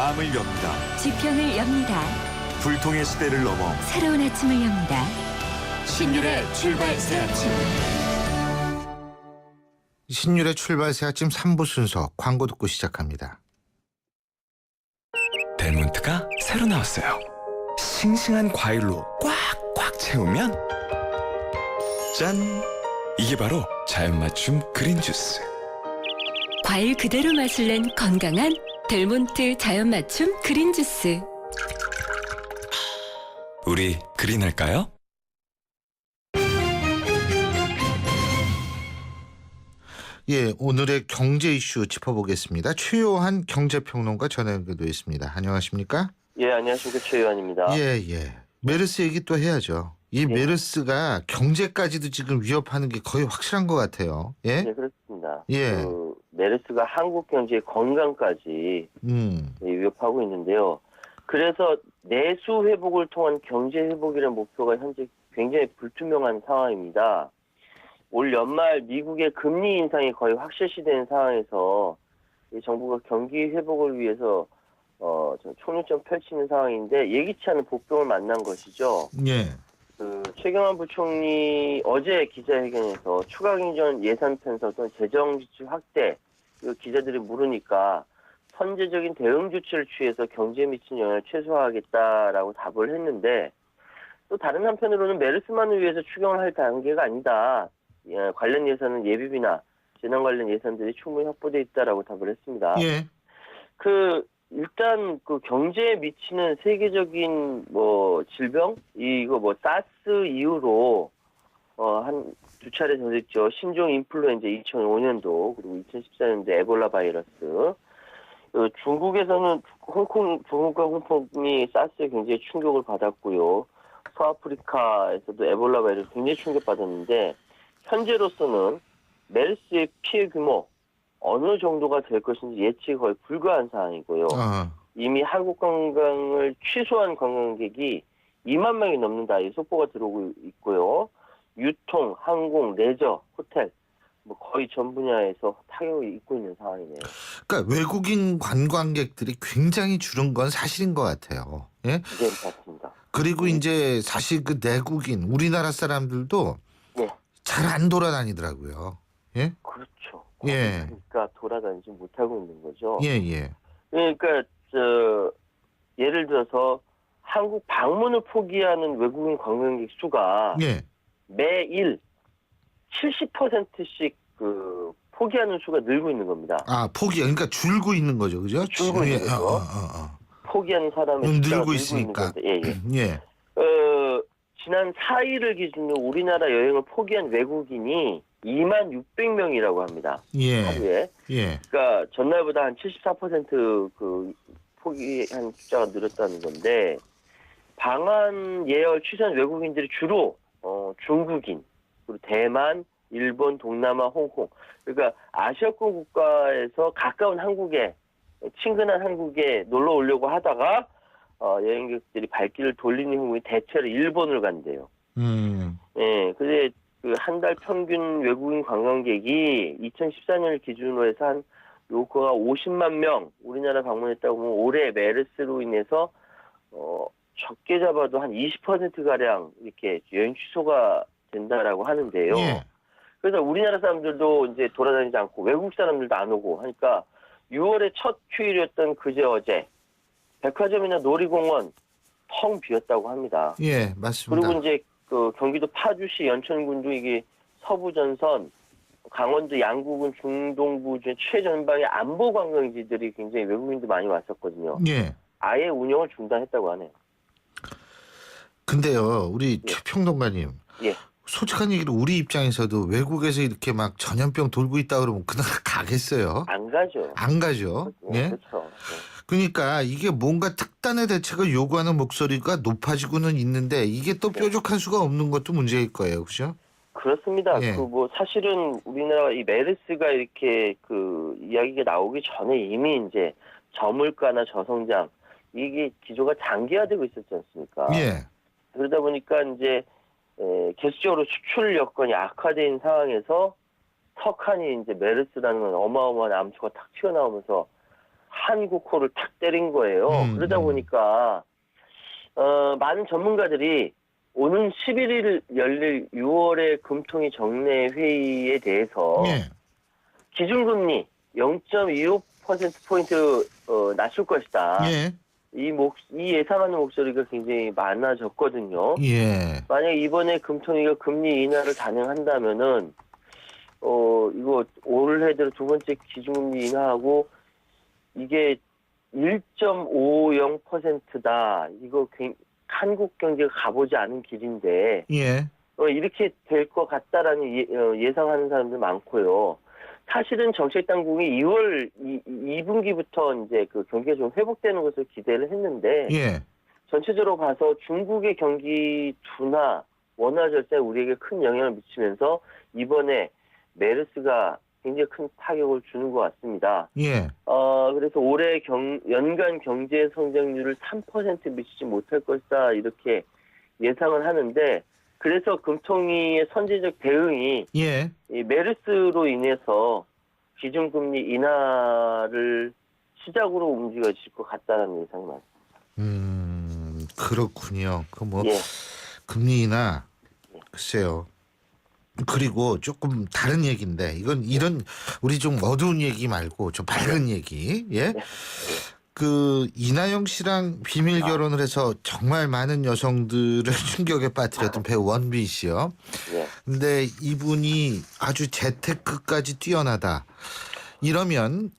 마음을 엽니다. 지평을 엽니다. 불통의 시대를 넘어 새로운 아침을 엽니다. 신율의 출발 새 아침. 신율의 출발 새 아침 3부 순서 광고 듣고 시작합니다. 델몬트가 새로 나왔어요. 싱싱한 과일로 꽉꽉 채우면 짠! 이게 바로 자연 맞춤 그린 주스. 과일 그대로 맛을 낸 건강한 델몬트 자연 맞춤 그린 주스. 우리 그린할까요? 예, 오늘의 경제 이슈 짚어보겠습니다. 최요한 경제평론가 전화 연결되어 있습니다. 안녕하십니까? 예, 안녕하십니까. 최 의원입니다. 예. 메르스 얘기 또 해야죠. 이 예. 메르스가 경제까지도 지금 위협하는 게 거의 확실한 것 같아요. 예? 네, 그렇습니다. 예. 메르스가 한국 경제의 건강까지 위협하고 있는데요. 그래서 내수 회복을 통한 경제 회복이라는 목표가 현재 굉장히 불투명한 상황입니다. 올 연말 미국의 금리 인상이 거의 확실시된 상황에서 이 정부가 경기 회복을 위해서 총력전 펼치는 상황인데 예기치 않은 복병을 만난 것이죠. 예. 최경환 부총리 어제 기자회견에서 추가 경정 예산 편성 또는 재정 지출 확대 기자들이 물으니까 선제적인 대응 조치를 취해서 경제에 미친 영향을 최소화하겠다라고 답을 했는데 또 다른 한편으로는 메르스만을 위해서 추경을 할 단계가 아니다. 관련 예산은 예비비나 재난 관련 예산들이 충분히 확보돼 있다라고 답을 했습니다. 예. 일단 경제에 미치는 세계적인 질병 이거 사스 이후로 한 두 차례 전했죠. 신종 인플루엔자 2005년도 그리고 2014년도 에볼라 바이러스. 중국에서는 중국과 홍콩이 사스에 굉장히 충격을 받았고요. 서아프리카에서도 에볼라 바이러스 굉장히 충격받았는데 현재로서는 메르스의 피해 규모 어느 정도가 될 것인지 예측이 거의 불가한 상황이고요. 이미 한국 관광을 취소한 관광객이 2만 명이 넘는다 이 속보가 들어오고 있고요. 유통, 항공, 레저, 호텔 거의 전 분야에서 타격을 입고 있는 상황이네요. 그러니까 외국인 관광객들이 굉장히 줄은 건 사실인 것 같아요. 예? 네, 맞습니다. 그리고 이제 사실 그 내국인 우리나라 사람들도 네. 잘 안 돌아다니더라고요. 예? 그렇죠. 예. 그러니까 돌아다니지 못하고 있는 거죠. 예. 그러니까 예를 들어서 한국 방문을 포기하는 외국인 관광객 수가 예. 매일 70%씩 포기하는 수가 늘고 있는 겁니다. 그러니까 줄고 있는 거죠, 그죠? 줄고 있는 거죠. 포기하는 사람의 숫자가 늘고 있는 있으니까. 건데, 예. 지난 4일을 기준으로 우리나라 여행을 포기한 외국인이 2만 600명이라고 합니다. 예. 하루에. 예. 그러니까 전날보다 한 74% 포기한 숫자가 늘었다는 건데 방한 예열 취소한 외국인들이 주로 중국인, 그리고 대만, 일본, 동남아, 홍콩. 그러니까 아시아권 국가에서 가까운 한국에 친근한 한국에 놀러 오려고 하다가 여행객들이 발길을 돌리는 경우에 대체로 일본을 간대요. 예, 근데 한 달 평균 외국인 관광객이 2014년을 기준으로 해서 한 요거가 50만 명 우리나라 방문했다고 보면 올해 메르스로 인해서 적게 잡아도 한 20%가량 이렇게 여행 취소가 된다라고 하는데요. 예. 그래서 우리나라 사람들도 이제 돌아다니지 않고 외국 사람들도 안 오고 하니까 6월의 첫 휴일이었던 그제 어제 백화점이나 놀이공원 텅 비었다고 합니다. 예, 맞습니다. 그리고 이제 경기도 파주시 연천군도 이게 서부전선, 강원도 양구군 중동부 최전방의 안보 관광지들이 굉장히 외국인들 많이 왔었거든요. 예. 아예 운영을 중단했다고 하네요. 근데요, 우리 예. 최평론가님. 예. 솔직한 얘기로 우리 입장에서도 외국에서 이렇게 막 전염병 돌고 있다 그러면 그날 가겠어요? 안 가죠. 안 가죠. 예. 그렇죠. 그러니까 이게 뭔가 특단의 대책을 요구하는 목소리가 높아지고는 있는데 이게 또 뾰족할 수가 없는 것도 문제일 거예요, 그렇죠? 그렇습니다. 예. 사실은 우리나라 이 메르스가 이렇게 이야기가 나오기 전에 이미 이제 저물가나 저성장 이게 기조가 장기화되고 있었지 않습니까? 예. 그러다 보니까 이제 계속적으로 수출 여건이 악화된 상황에서 턱하니 이제 메르스라는 어마어마한 암초가 탁 튀어나오면서 한국호를 탁 때린 거예요. 그러다 보니까 많은 전문가들이 오는 11일 열릴 6월의 금통위 정례 회의에 대해서 예. 기준금리 0.25%포인트 낮출 것이다. 예. 이 예상하는 목소리가 굉장히 많아졌거든요. 예. 만약 이번에 금통위가 금리 인하를 단행한다면은 이거 올해 들어 두 번째 기준금리 인하하고 이게 1.50%다. 이거 한국 경제가 가보지 않은 길인데 예. 이렇게 될 것 같다라는 예상하는 사람들 많고요. 사실은 정책 당국이 2월 2분기부터 이제 그 경기가 좀 회복되는 것을 기대를 했는데 예. 전체적으로 봐서 중국의 경기 둔화, 원화 절세가 우리에게 큰 영향을 미치면서 이번에 메르스가 굉장히 큰 타격을 주는 것 같습니다. 예. 그래서 올해 연간 경제 성장률을 3% 미치지 못할 것이다 이렇게 예상을 하는데 그래서 금통위의 선제적 대응이 예. 이 메르스로 인해서 기준금리 인하를 시작으로 움직여질 것 같다는 예상이 많습니다. 그렇군요. 예. 금리 인하 글쎄요. 그리고 조금 다른 얘기인데 이런 우리 좀 어두운 얘기 말고 좀 밝은 얘기. 예. 그 이나영 씨랑 비밀 결혼을 해서 정말 많은 여성들을 충격에 빠뜨렸던 배우 원빈 씨요. 예. 근데 이분이 아주 재테크까지 뛰어나다. 이러면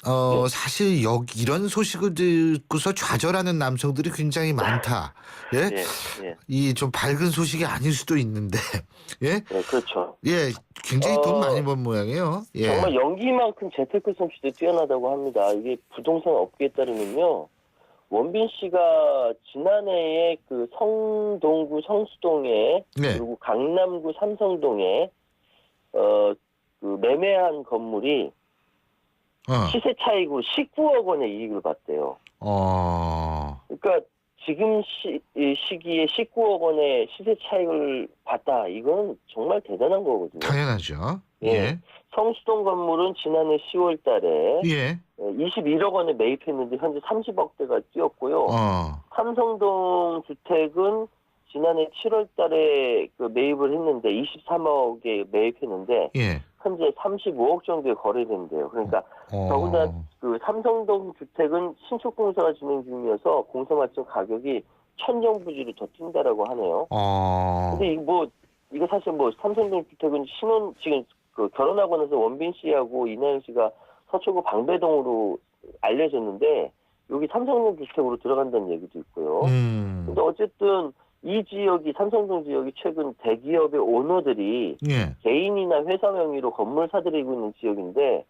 사실 이런 소식을 듣고서 좌절하는 남성들이 굉장히 많다. 예? 예. 예. 이 좀 밝은 소식이 아닐 수도 있는데. 예? 네, 그렇죠. 예, 굉장히 돈 많이 번 모양이에요. 예. 정말 연기만큼 재테크 솜씨도 뛰어나다고 합니다. 이게 부동산 업계에 따르면요. 원빈 씨가 지난해에 그 성동구 성수동에 네. 그리고 강남구 삼성동에 그 매매한 건물이 시세 차익으로 19억 원의 이익을 봤대요. 그러니까 지금 시기에 19억 원의 시세 차익을 봤다. 이건 정말 대단한 거거든요. 당연하죠. 예. 예. 성수동 건물은 지난해 10월 달에 예. 21억 원에 매입했는데 현재 30억대가 뛰었고요. 삼성동 주택은 지난해 7월 달에 그 매입을 했는데 23억에 매입했는데 예. 현재 35억 정도에 거래된대요. 그러니까 더군다나 그 삼성동 주택은 신축 공사가 진행 중이어서 공사 마침 가격이 천정부지로 더 뛴다라고 하네요. 근데 이거 사실 삼성동 주택은 지금 그 결혼하고 나서 원빈 씨하고 이나영 씨가 서초구 방배동으로 알려졌는데 여기 삼성동 주택으로 들어간다는 얘기도 있고요. 근데 어쨌든 이 지역이 삼성동 지역이 최근 대기업의 오너들이 예. 개인이나 회사 명의로 건물 사들이고 있는 지역인데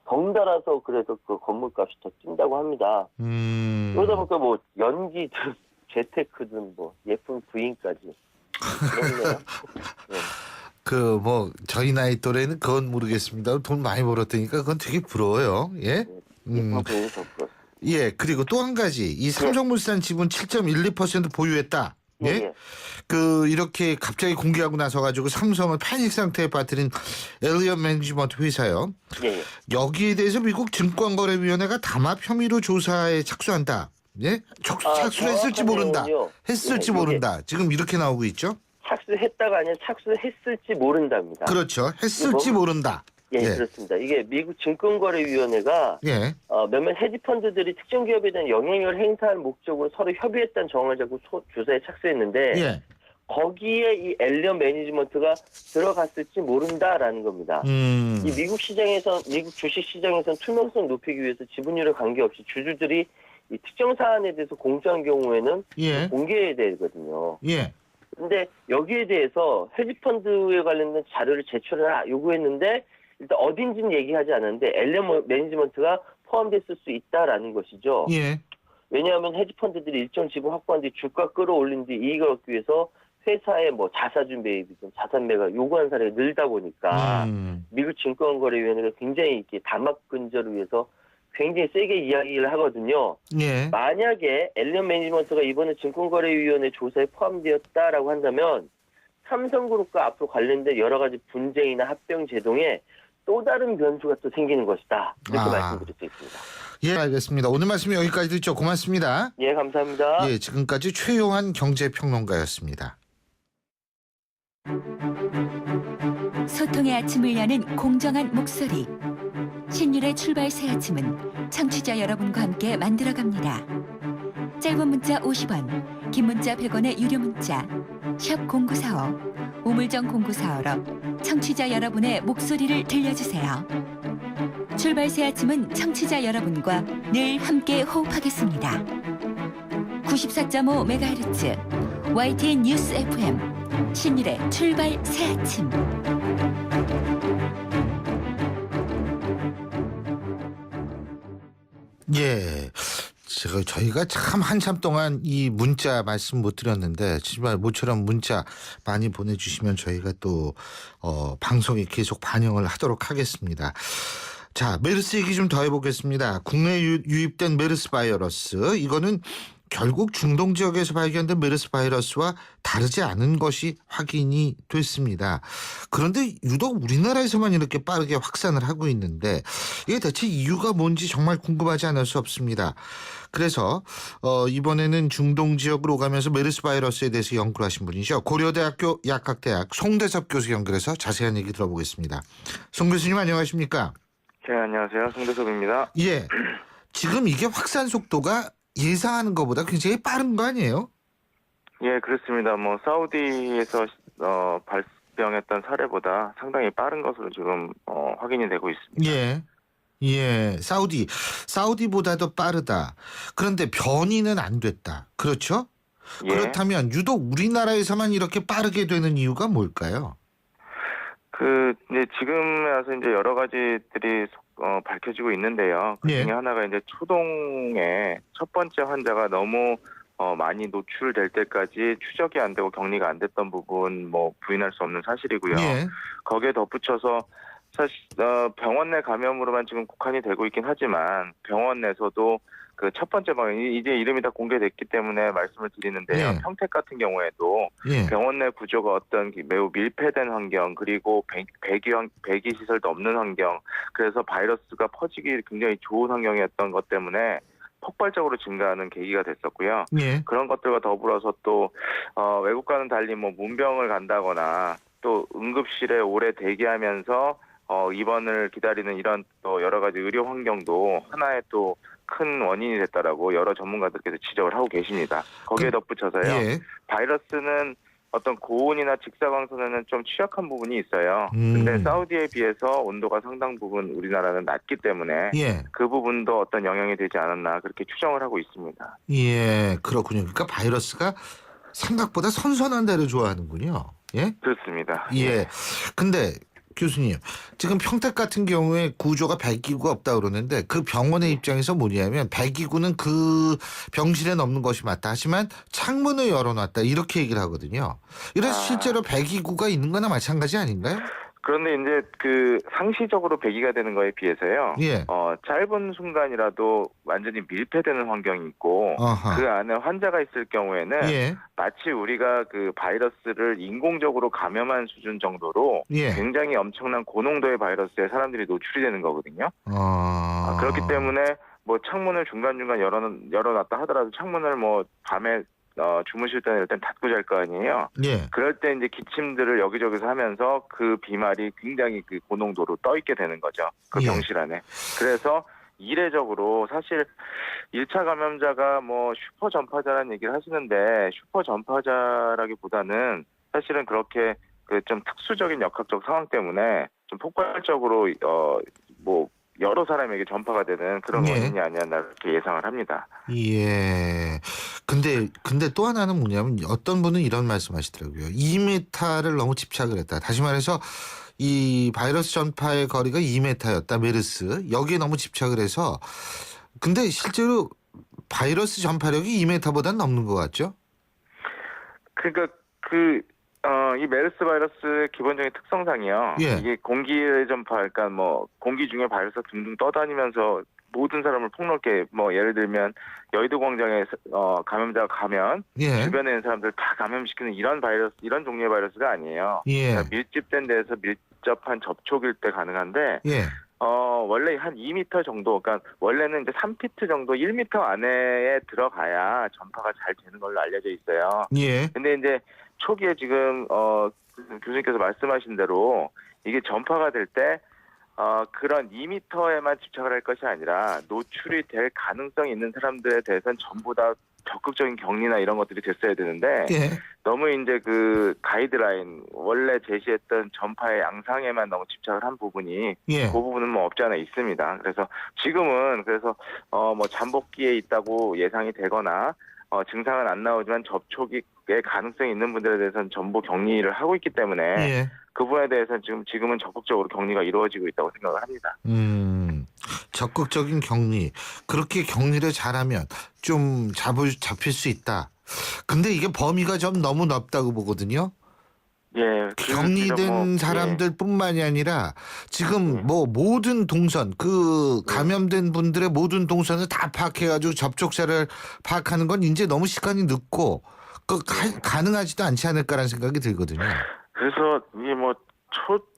덩달아서 그래서 그 건물값이 더 뛴다고 합니다. 그러다 보니까 연기든 재테크든 예쁜 부인까지 그렇네요. 네. 저희 나이 또래는 그건 모르겠습니다. 돈 많이 벌었다니까 그건 되게 부러워요. 예. 예쁜 부인이 더 부럽습니다. 예. 그리고 또 한 가지 이 삼성물산 지분 7.12% 보유했다. 예. 예. 이렇게 갑자기 공개하고 나서 가지고 삼성을 패닉 상태에 빠뜨린 엘리엇 매니지먼트 회사요. 예. 여기에 대해서 미국 증권거래위원회가 담합 혐의로 조사에 착수한다. 예? 착수를 했을지 모른다. 했을지 모른다. 지금 이렇게 나오고 있죠. 착수했다가 아니라 착수했을지 모른답니다. 그렇죠. 했을지 모른다. 예, 그렇습니다. 이게 미국 증권거래위원회가 몇몇 헤지펀드들이 특정 기업에 대한 영향력을 행사할 목적으로 서로 협의했다는 정황을 잡고 조사에 착수했는데 거기에 이 엘리엇 매니지먼트가 들어갔을지 모른다라는 겁니다. 이 미국 주식 시장에서는 투명성 높이기 위해서 지분율에 관계없이 주주들이 이 특정 사안에 대해서 공개한 경우에는 공개해야 되거든요. 근데 여기에 대해서 헤지펀드에 관련된 자료를 제출해라 요구했는데 일단 어딘지는 얘기하지 않았는데 엘리엇 매니지먼트가 포함됐을 수 있다라는 것이죠. 왜냐하면 헤지펀드들이 일정 지분 확보한 뒤 주가 끌어올린 뒤 이익을 얻기 위해서 회사의 자사주 매입이든 자산 매각 요구하는 사례가 늘다 보니까 미국 증권거래위원회가 굉장히 이렇게 담합 근절을 위해서 굉장히 세게 이야기를 하거든요. 만약에 엘리엇 매니지먼트가 이번에 증권거래위원회 조사에 포함되었다라고 한다면 삼성그룹과 앞으로 관련된 여러 가지 분쟁이나 합병 제동에 또 다른 변수가 또 생기는 것이다. 이렇게 아. 말씀드릴 수 있습니다. 예, 알겠습니다. 오늘 말씀 여기까지 듣죠. 고맙습니다. 예, 감사합니다. 예, 지금까지 최요한 경제평론가였습니다. 소통의 아침을 여는 공정한 목소리. 신율의 출발 새 아침은 청취자 여러분과 함께 만들어갑니다. 짧은 문자 50원, 긴 문자 100원의 유료 문자 샵 0945, 우물정 0945로 청취자 여러분의 목소리를 들려주세요. 출발 새 아침은 청취자 여러분과 늘 함께 호흡하겠습니다. 94.5MHz YTN 뉴스 FM 신율의 출발 새 아침. 예. 저희가 참 한참 동안 이 문자 말씀 못 드렸는데 정말 모처럼 문자 많이 보내주시면 저희가 또 방송에 계속 반영을 하도록 하겠습니다. 자, 메르스 얘기 좀 더 해보겠습니다. 국내에 유입된 메르스 바이러스, 이거는 결국 중동 지역에서 발견된 메르스 바이러스와 다르지 않은 것이 확인이 됐습니다. 그런데 유독 우리나라에서만 이렇게 빠르게 확산을 하고 있는데 이게 대체 이유가 뭔지 정말 궁금하지 않을 수 없습니다. 그래서 이번에는 중동 지역으로 오가면서 메르스 바이러스에 대해서 연구를 하신 분이죠. 고려대학교 약학대학 송대섭 교수 연결해서 자세한 얘기 들어보겠습니다. 송 교수님 안녕하십니까? 네, 안녕하세요. 송대섭입니다. 예, 지금 이게 확산 속도가 예상하는 것보다 굉장히 빠른 거 아니에요? 예, 그렇습니다. 뭐 사우디에서 발병했던 사례보다 상당히 빠른 것으로 지금 확인이 되고 있습니다. 예. 예, 사우디보다도 빠르다. 그런데 변이는 안 됐다. 그렇죠? 예. 그렇다면 유독 우리나라에서만 이렇게 빠르게 되는 이유가 뭘까요? 이제 지금에 와서 이제 여러 가지들이 밝혀지고 있는데요. 그 예. 중에 하나가 이제 초동의 첫 번째 환자가 너무 많이 노출될 때까지 추적이 안 되고 격리가 안 됐던 부분 뭐 부인할 수 없는 사실이고요. 예. 거기에 덧붙여서 사실 병원 내 감염으로만 지금 국한이 되고 있긴 하지만 병원 내에서도 그 첫 번째 방역 이제 이름이 다 공개됐기 때문에 말씀을 드리는데요. 예. 평택 같은 경우에도 예. 병원 내 구조가 어떤 매우 밀폐된 환경 그리고 배기 시설도 없는 환경 그래서 바이러스가 퍼지기 굉장히 좋은 환경이었던 것 때문에 폭발적으로 증가하는 계기가 됐었고요. 예. 그런 것들과 더불어서 또 외국과는 달리 뭐 문병을 간다거나 또 응급실에 오래 대기하면서 입원을 기다리는 이런 또 여러 가지 의료 환경도 하나의 또 큰 원인이 됐다라고 여러 전문가들께서 지적을 하고 계십니다. 거기에 덧붙여서요. 예. 바이러스는 어떤 고온이나 직사광선에는 좀 취약한 부분이 있어요. 근데 사우디에 비해서 온도가 상당 부분 우리나라는 낮기 때문에 예. 그 부분도 어떤 영향이 되지 않았나 그렇게 추정을 하고 있습니다. 예. 그렇군요. 그러니까 바이러스가 생각보다 선선한 데를 좋아하는군요. 예. 그렇습니다. 예. 근데 교수님, 지금 평택 같은 경우에 구조가 배기구가 없다 그러는데 그 병원의 입장에서 뭐냐면 배기구는 그 병실에 없는 것이 맞다. 하지만 창문을 열어놨다. 이렇게 얘기를 하거든요. 이래서 실제로 배기구가 있는 거나 마찬가지 아닌가요? 그런데 이제 그 상시적으로 배기가 되는 거에 비해서요. 예. 짧은 순간이라도 완전히 밀폐되는 환경이 있고 어허. 그 안에 환자가 있을 경우에는 예. 마치 우리가 그 바이러스를 인공적으로 감염한 수준 정도로 예. 굉장히 엄청난 고농도의 바이러스에 사람들이 노출이 되는 거거든요. 그렇기 때문에 뭐 창문을 중간중간 열어놨다 하더라도 창문을 뭐 밤에 주무실 때는 일단 닫고 잘 거 아니에요. 예. 그럴 때 이제 기침들을 여기저기서 하면서 그 비말이 굉장히 그 고농도로 떠 있게 되는 거죠. 그 예. 병실 안에. 그래서 이례적으로 사실 1차 감염자가 뭐 슈퍼 전파자라는 얘기를 하시는데 슈퍼 전파자라기보다는 사실은 그렇게 그 좀 특수적인 역학적 상황 때문에 좀 폭발적으로 뭐 여러 사람에게 전파가 되는 그런 예. 원인이 아니었나 이렇게 예상을 합니다. 예. 근데 또 하나는 뭐냐면 어떤 분은 이런 말씀하시더라고요. 2m를 너무 집착을 했다. 다시 말해서 이 바이러스 전파의 거리가 2m였다. 메르스. 여기에 너무 집착을 해서 근데 실제로 바이러스 전파력이 2m보다는 넘는 것 같죠? 그러니까 이 메르스 바이러스의 기본적인 특성상이요. 예. 이게 공기의 전파, 그러니까 뭐 공기 중에 바이러스가 둥둥 떠다니면서 모든 사람을 폭넓게 뭐 예를 들면 여의도 광장에 감염자가 가면 예. 주변에 있는 사람들 다 감염시키는 이런 바이러스, 이런 종류의 바이러스가 아니에요. 예. 그러니까 밀집된 데에서 밀접한 접촉일 때 가능한데 예. 원래 한 2m 정도, 그러니까 원래는 이제 3피트 정도, 1m 안에 들어가야 전파가 잘 되는 걸로 알려져 있어요. 예. 근데 이제 초기에 지금 교수님께서 말씀하신 대로 이게 전파가 될 때 그런 2m에만 집착을 할 것이 아니라 노출이 될 가능성이 있는 사람들에 대해서는 전부 다 적극적인 격리나 이런 것들이 됐어야 되는데 예. 너무 이제 그 가이드라인 원래 제시했던 전파의 양상에만 너무 집착을 한 부분이 예. 그 부분은 뭐 없지 않아 있습니다. 그래서 지금은 뭐 잠복기에 있다고 예상이 되거나 증상은 안 나오지만 접촉의 가능성이 있는 분들에 대해서는 전부 격리를 하고 있기 때문에 예. 그 부분에 대해서는 지금은 적극적으로 격리가 이루어지고 있다고 생각을 합니다. 적극적인 격리. 그렇게 격리를 잘하면 좀 잡힐 수 있다. 근데 이게 범위가 좀 너무 넓다고 보거든요. 예, 격리된 사람들뿐만이 아니라 지금 뭐 모든 동선 감염된 분들의 모든 동선을 다 파악해가지고 접촉자를 파악하는 건 이제 너무 시간이 늦고 가능하지도 않지 않을까라는 생각이 들거든요. 그래서 이게 뭐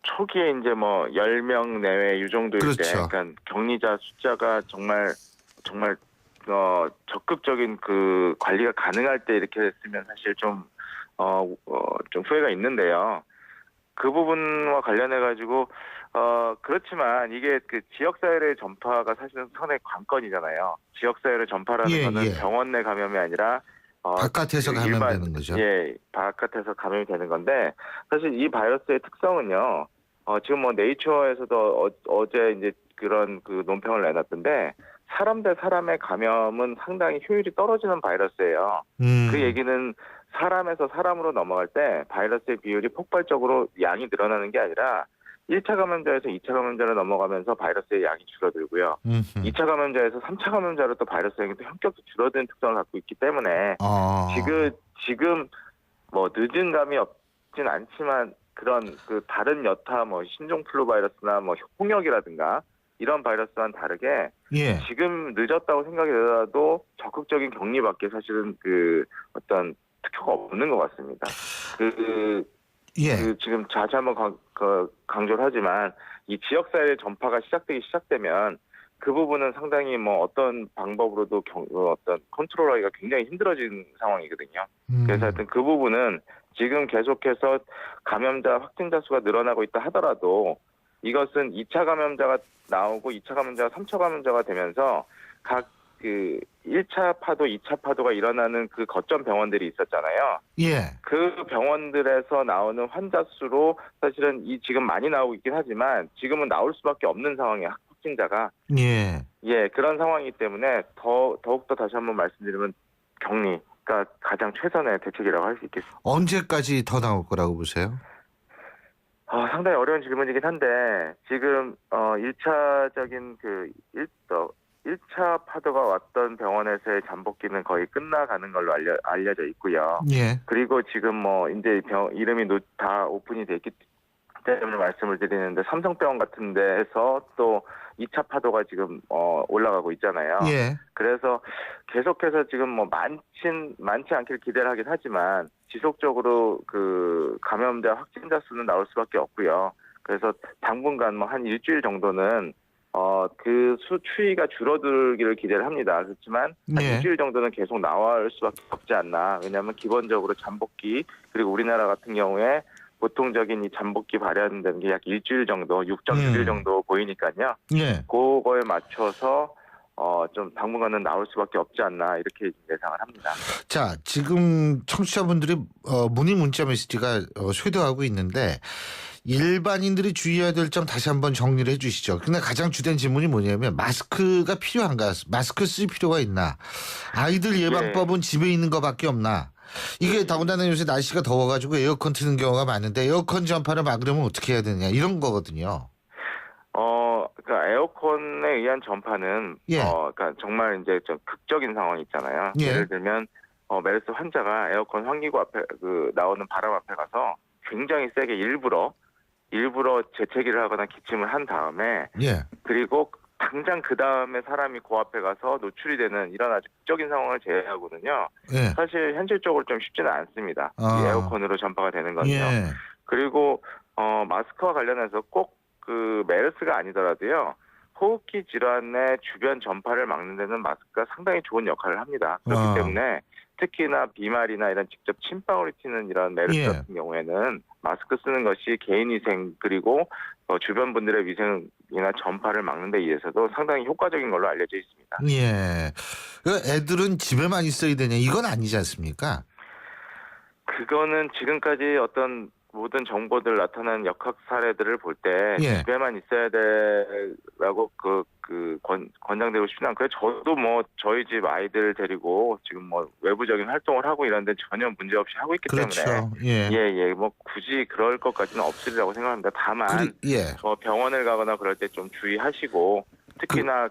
초기에 이제 뭐 10명 내외 이 정도일 그렇죠. 때, 그러니까 격리자 숫자가 정말 적극적인 그 관리가 가능할 때 이렇게 됐으면 사실 좀 후회가 있는데요. 그 부분과 관련해 가지고 그렇지만 이게 그 지역사회의 전파가 사실은 선의 관건이잖아요. 지역사회의 전파라는 거는 병원 내 감염이 아니라 바깥에서 감염되는 거죠. 예, 바깥에서 감염이 되는 건데 사실 이 바이러스의 특성은요. 지금 뭐 네이처에서도 어제 이제 그런 그 논평을 내놨던데 사람 대 사람의 감염은 상당히 효율이 떨어지는 바이러스예요. 그 얘기는 사람에서 사람으로 넘어갈 때 바이러스의 비율이 폭발적으로 양이 늘어나는 게 아니라 1차 감염자에서 2차 감염자로 넘어가면서 바이러스의 양이 줄어들고요. 2차 감염자에서 3차 감염자로 또 바이러스 양이 또 현격히 줄어드는 특성을 갖고 있기 때문에 지금 뭐 늦은 감이 없진 않지만 그런 그 다른 여타 뭐 신종플루 바이러스나 뭐 홍역이라든가 이런 바이러스와는 다르게 지금 늦었다고 생각이 되더라도 적극적인 격리밖에 사실은 그 어떤 특효가 없는 것 같습니다. 지금 자주 한번 강조를 하지만 이 지역사회의 전파가 시작되면 그 부분은 상당히 뭐 어떤 방법으로도 어떤 컨트롤하기가 굉장히 힘들어진 상황이거든요. 그래서 하여튼 그 부분은 지금 계속해서 감염자 확진자 수가 늘어나고 있다 하더라도 이것은 2차 감염자가 나오고 2차 감염자가 3차 감염자가 되면서 각 그 1차 파도, 2차 파도가 일어나는 그 거점 병원들이 있었잖아요. 그 병원들에서 나오는 환자 수로 사실은 지금 많이 나오고 있긴 하지만 지금은 나올 수밖에 없는 상황이에요. 확진자가. 그런 상황이기 때문에 더욱더 다시 한번 말씀드리면 격리가 가장 최선의 대책이라고 할 수 있겠습니다. 언제까지 더 나올 거라고 보세요? 상당히 어려운 질문이긴 한데 지금 1차적인 1차 파도가 왔던 병원에서의 잠복기는 거의 끝나가는 걸로 알려져 있고요. 그리고 지금 뭐 이제 이름이 다 오픈이 돼 있기 때문에 말씀을 드리는데 삼성병원 같은 데에서 또 2차 파도가 지금 올라가고 있잖아요. 그래서 계속해서 지금 뭐 많지 않길 기대를 하긴 하지만 지속적으로 그 감염자 확진자 수는 나올 수밖에 없고요. 그래서 당분간 뭐 한 일주일 정도는 그 추이가 줄어들기를 기대를 합니다. 그렇지만 한 일주일 정도는 계속 나올 수밖에 없지 않나. 왜냐하면 기본적으로 잠복기 그리고 우리나라 같은 경우에 보통적인 이 잠복기 발현되는 게 약 일주일 정도, 6.6일 정도 보이니까요. 그거에 맞춰서 좀 당분간은 나올 수밖에 없지 않나 이렇게 예상을 합니다. 자, 지금 청취자분들이 문자 메시지가 쇄도하고 있는데 일반인들이 주의해야 될 점 다시 한번 정리를 해 주시죠. 근데 가장 주된 질문이 뭐냐면 마스크가 필요한가? 마스크 쓸 필요가 있나? 아이들 예방법은 집에 있는 것밖에 없나? 이게 더군다나 요새 날씨가 더워가지고 에어컨 트는 경우가 많은데 에어컨 전파를 막으려면 어떻게 해야 되느냐 이런 거거든요. 그러니까 에어컨에 의한 전파는 그러니까 정말 이제 좀 극적인 상황이 있잖아요. 예를 들면 메르스 환자가 에어컨 환기구 앞에 나오는 바람 앞에 가서 굉장히 세게 일부러 재채기를 하거나 기침을 한 다음에 그리고 당장 그 다음에 사람이 그 앞에 가서 노출이 되는 이런 아주 극적인 상황을 제외하고는요. 예. 사실 현실적으로 좀 쉽지는 않습니다. 아. 이 에어컨으로 전파가 되는 건요. 예. 그리고 마스크와 관련해서 꼭 그 메르스가 아니더라도요. 호흡기 질환의 주변 전파를 막는 데는 마스크가 상당히 좋은 역할을 합니다. 그렇기 아. 때문에 특히나 비말이나 이런 직접 침방울이 튀는 이런 메르스 예. 같은 경우에는 마스크 쓰는 것이 개인위생 그리고 주변 분들의 위생이나 전파를 막는 데 의해서도 상당히 효과적인 걸로 알려져 있습니다. 예. 그 애들은 집에만 있어야 되냐 이건 아니지 않습니까? 그거는 지금까지 어떤 모든 정보들 나타난 역학 사례들을 볼 때 예. 집에만 있어야 돼라고 권장되고 싶지는 않고요. 저도 뭐 저희 집 아이들 데리고 지금 뭐 외부적인 활동을 하고 이런데 전혀 문제 없이 하고 있기 그렇죠. 때문에 예. 뭐 굳이 그럴 것까지는 없으리라고 생각합니다. 다만 예. 병원을 가거나 그럴 때 좀 주의하시고 특히나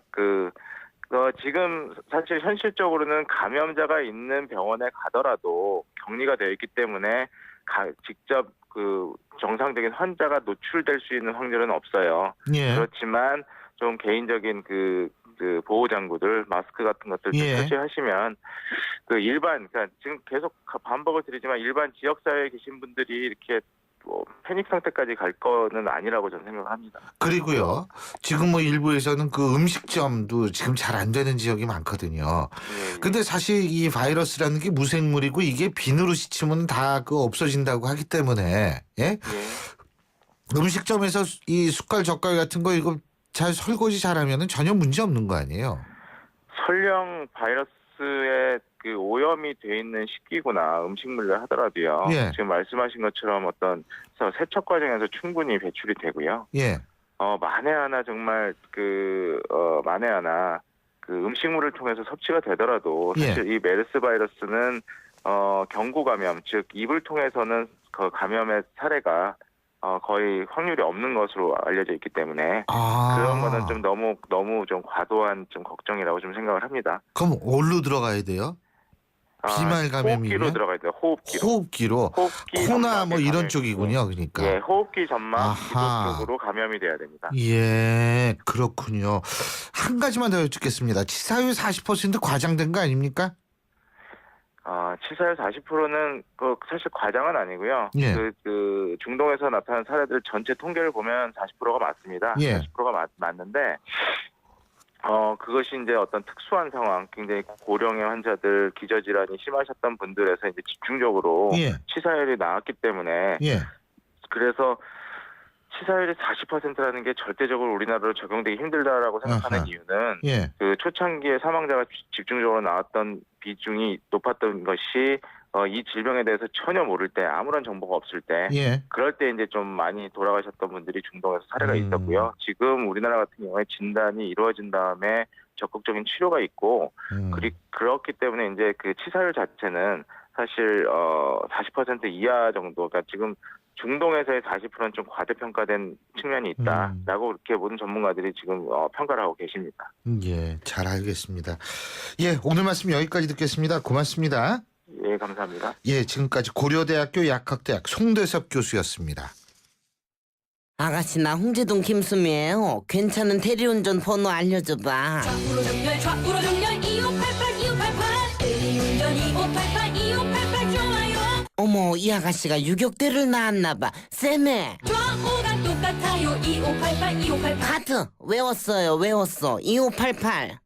지금 사실 현실적으로는 감염자가 있는 병원에 가더라도 격리가 되어 있기 때문에 직접 정상적인 환자가 노출될 수 있는 확률은 없어요. 예. 그렇지만 좀 개인적인 보호 장구들, 마스크 같은 것들 좀 예. 설치하시면 그러니까 지금 계속 반복을 드리지만 일반 지역 사회에 계신 분들이 이렇게 패닉 상태까지 갈 거는 아니라고 저는 생각을 합니다. 그리고요. 지금 뭐 일부에서는 그 음식점도 지금 잘 안 되는 지역이 많거든요. 근데 사실 이 바이러스라는 게 무생물이고 이게 비누로 씻으면 다 없어진다고 하기 때문에 예? 음식점에서 이 숟갈 젓갈 같은 거 이거 잘 설거지 잘하면은 전혀 문제 없는 거 아니에요? 설령 바이러스에 오염이 돼 있는 식기구나 음식물을 하더라도요. 예. 지금 말씀하신 것처럼 어떤 세척 과정에서 충분히 배출이 되고요. 예. 만에 하나 정말 만에 하나 음식물을 통해서 섭취가 되더라도 사실 이 메르스 바이러스는 경구 감염, 즉 입을 통해서는 그 감염의 사례가 거의 확률이 없는 것으로 알려져 있기 때문에 그런 거는 좀 너무 좀 과도한 좀 걱정이라고 좀 생각을 합니다. 그럼 어디로 들어가야 돼요? 비말 감염이면? 호흡기로 들어가야 돼요. 호흡기로. 코나 뭐 이런 쪽이군요. 그러니까. 예, 호흡기 점막 아하. 이쪽 쪽으로 감염이 돼야 됩니다. 예, 그렇군요. 한 가지만 더 여쭙겠습니다. 치사율 40% 과장된 거 아닙니까? 치사율 40%는 사실 과장은 아니고요. 예. 중동에서 나타난 사례들 전체 통계를 보면 40%가 맞습니다. 예. 40%가 맞는데 그것이 이제 어떤 특수한 상황, 굉장히 고령의 환자들, 기저질환이 심하셨던 분들에서 이제 집중적으로 예. 치사율이 나왔기 때문에 예. 그래서 치사율이 40%라는 게 절대적으로 우리나라로 적용되기 힘들다라고 생각하는 아하. 이유는 예. 초창기에 사망자가 집중적으로 나왔던 비중이 높았던 것이 이 질병에 대해서 전혀 모를 때 아무런 정보가 없을 때 예. 그럴 때 이제 좀 많이 돌아가셨던 분들이 중동에서 사례가 있었고요. 지금 우리나라 같은 경우에 진단이 이루어진 다음에 적극적인 치료가 있고 그렇기 때문에 이제 치사율 자체는 사실 40% 이하 정도, 그러니까 지금 중동에서의 40%는 좀 과대평가된 측면이 있다라고 이렇게 모든 전문가들이 지금 평가를 하고 계십니다. 예, 잘 알겠습니다. 예, 오늘 말씀 여기까지 듣겠습니다. 고맙습니다. 예, 감사합니다. 예, 지금까지 고려대학교 약학대학 송대섭 교수였습니다. 아가씨 나 홍제동 김수미예요. 괜찮은 대리운전 번호 알려줘봐. 좌우로 정렬 2588 2588 대리운전 2588 2588 좋아요. 어머 이 아가씨가 유격대를 낳았나봐. 쌤에 좌우가 똑같아요 2588 2588 카트 외웠어 2588.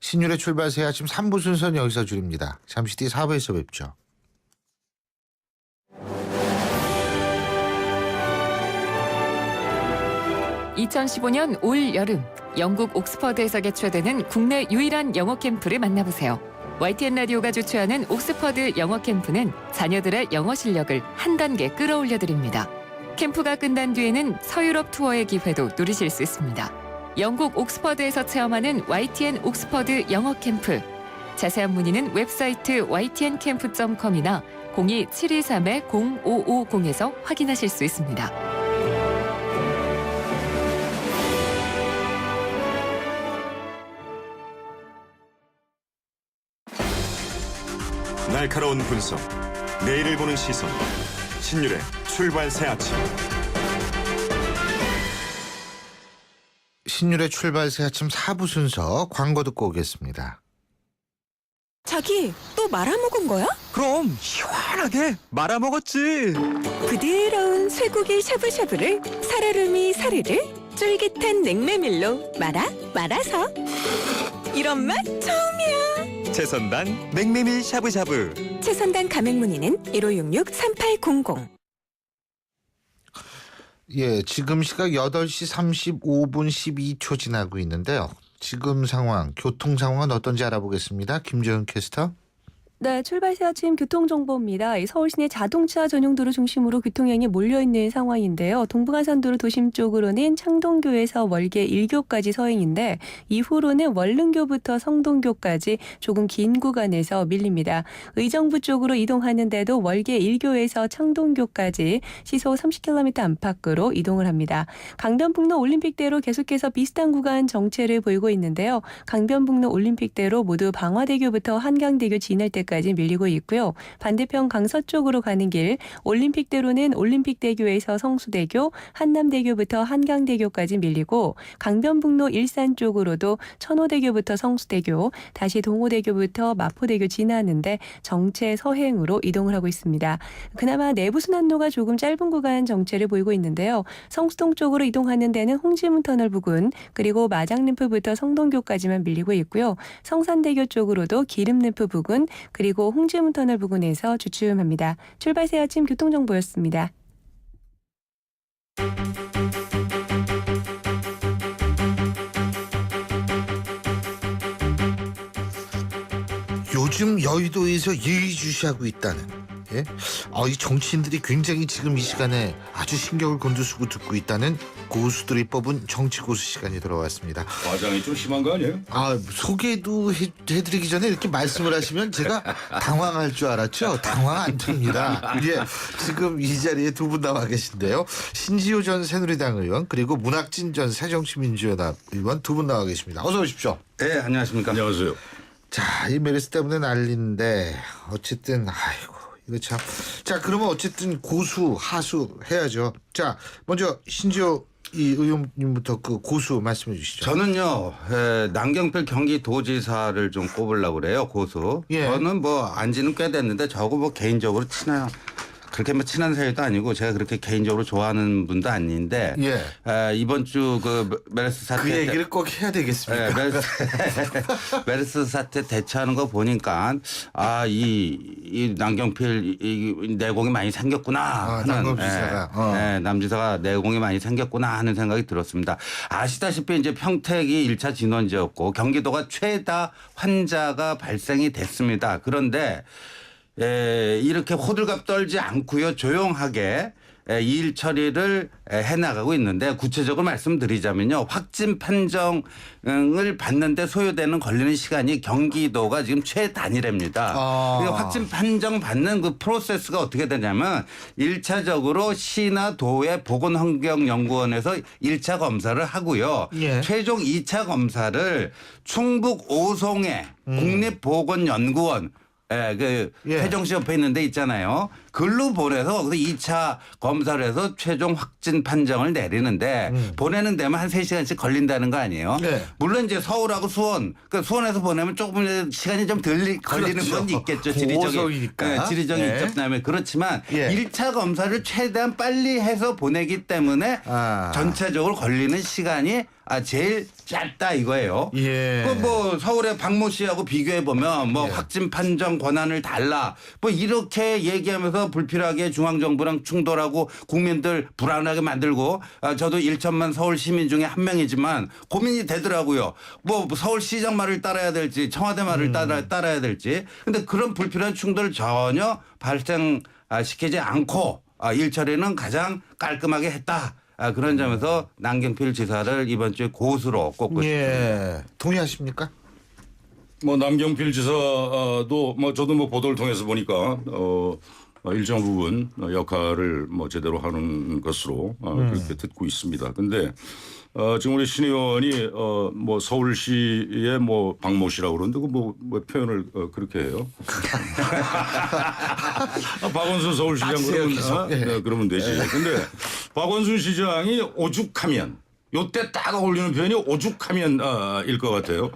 신율의 출발새 아침 3부 순서는 여기서 줄입니다. 잠시 뒤 4부에서 뵙죠. (2015년) 올 여름 영국 옥스퍼드에서 개최되는 국내 유일한 영어 캠프를 만나보세요. YTN 라디오가 주최하는 옥스퍼드 영어 캠프는 자녀들의 영어 실력을 한 단계 끌어올려 드립니다. 캠프가 끝난 뒤에는 서유럽 투어의 기회도 누리실 수 있습니다. 영국 옥스퍼드에서 체험하는 YTN 옥스퍼드 영어 캠프. 자세한 문의는 웹사이트 ytncamp.com이나 02-723-0550에서 확인하실 수 있습니다. 날카로운 분석, 내일을 보는 시선, 신율의 출발새 아침. 신율의 출발새 아침 4부 순서 광고 듣고 오겠습니다. 자기 또 말아먹은 거야? 그럼 시원하게 말아먹었지. 부드러운 쇠고기 샤브샤브를 살얼음이 사르르 쫄깃한 냉메밀로 말아서 이런 맛 처음이야. 최선단 냉메밀 샤브샤브. 최선단 가맹 문의는 1566-3800. 예, 지금 시각 8시 35분 12초 지나고 있는데요. 지금 상황, 교통 상황은 어떤지 알아보겠습니다. 김재훈 캐스터. 네, 출발새 아침 교통정보입니다. 서울 시내 자동차 전용도로 중심으로 교통량이 몰려있는 상황인데요. 동부간선도로 도심 쪽으로는 창동교에서 월계 1교까지 서행인데 이후로는 월릉교부터 성동교까지 조금 긴 구간에서 밀립니다. 의정부 쪽으로 이동하는데도 월계 1교에서 창동교까지 시속 30km 안팎으로 이동을 합니다. 강변북로 올림픽대로 계속해서 비슷한 구간 정체를 보이고 있는데요. 강변북로 올림픽대로 모두 방화대교부터 한강대교 지날 때까지 밀리고 있고요. 반대편 강서쪽으로 가는 길 올림픽대로는 올림픽대교에서 성수대교, 한남대교부터 한강대교까지 밀리고 강변북로 일산 쪽으로도 천호대교부터 성수대교, 다시 동호대교부터 마포대교 지나는데 정체 서행으로 이동을 하고 있습니다. 그나마 내부순환로가 조금 짧은 구간 정체를 보이고 있는데요. 성수동 쪽으로 이동하는 데는 홍지문 터널 부근 그리고 마장램프부터 성동교까지만 밀리고 있고요. 성산대교 쪽으로도 기름램프 부근 그리고 홍지문 터널 부근에서 주춤합니다. 출발새 아침 교통정보였습니다. 요즘 여의도에서 예의주시하고 있다는 예? 이 정치인들이 굉장히 지금 이 시간에 아주 신경을 곤두쓰고 듣고 있다는 고수들이 뽑은 정치고수 시간이 돌아왔습니다. 과장이 좀 심한 거 아니에요? 소개도 해드리기 전에 이렇게 말씀을 하시면 제가 당황할 줄 알았죠. 당황 안 됩니다. 예, 지금 이 자리에 두 분 나와 계신데요. 신지호 전 새누리당 의원 그리고 문학진 전 새정치민주연합 의원 두 분 나와 계십니다. 어서 오십시오. 네, 안녕하십니까. 안녕하세요. 자, 이 메르스 때문에 난리인데 어쨌든 아이고 이거 참. 자, 그러면 어쨌든 고수 하수 해야죠. 자, 먼저 신지호 이 의원님부터 그 고수 말씀해 주시죠. 저는요, 남경필 경기도지사를 좀 꼽으려고 그래요, 고수. 예. 저는 뭐 안지는 꽤 됐는데 저거 뭐 개인적으로 그렇게 뭐 친한 사이도 아니고 제가 그렇게 개인적으로 좋아하는 분도 아닌데 예. 이번 주 그 메르스 사태 그 얘기를 꼭 해야 되겠습니까? 메르스 사태 대처하는 거 보니까 이 남경필 이 내공이 많이 생겼구나 하는 남지사가 내공이 많이 생겼구나 하는 생각이 들었습니다. 아시다시피 이제 평택이 1차 진원지였고 경기도가 최다 환자가 발생이 됐습니다. 그런데 이렇게 호들갑 떨지 않고요. 조용하게 이 일 처리를 해나가고 있는데 구체적으로 말씀드리자면요. 확진 판정을 받는데 소요되는 걸리는 시간이 경기도가 지금 최단일입니다. 그러니까 확진 판정 받는 그 프로세스가 어떻게 되냐면 1차적으로 시나 도의 보건환경연구원에서 1차 검사를 하고요. 예. 최종 2차 검사를 충북 오송의 국립보건연구원 세종시 옆에 있는 데 있잖아요. 글로 보내서 2차 검사를 해서 최종 확진 판정을 내리는데 보내는 데만 한 3시간씩 걸린다는 거 아니에요. 네. 물론 이제 서울하고 수원, 그러니까 수원에서 보내면 조금 시간이 좀 덜 걸리는 건 있겠죠. 지리적인 입장 때문에. 그렇지만 1차 검사를 최대한 빨리 해서 보내기 때문에 전체적으로 걸리는 시간이 제일 짧다 이거예요. 예. 뭐 서울의 박모 씨하고 비교해 보면 뭐 확진 판정 권한을 달라 뭐 이렇게 얘기하면서 불필요하게 중앙정부랑 충돌하고 국민들 불안하게 만들고 저도 1천만 서울 시민 중에 한 명이지만 고민이 되더라고요. 뭐 서울시장 말을 따라야 될지 청와대 말을 따라야 될지. 근데 그런 불필요한 충돌을 전혀 발생시키지 않고 일 처리는 가장 깔끔하게 했다. 그런 점에서 남경필 지사를 이번 주에 고수로 꼽고 싶습니다. 동의하십니까? 뭐 남경필 지사도 뭐 저도 뭐 보도를 통해서 보니까 일정 부분 역할을 뭐 제대로 하는 것으로 그렇게 듣고 있습니다. 근데 지금 우리 신 의원이 뭐 서울시의 뭐 박모 씨라고 그러는데 그 뭐 표현을 그렇게 해요. 박원순 서울시장 그러면 되지. 근데 박원순 시장이 오죽하면 요때 딱 어울리는 표현이 오죽하면 일 것 같아요.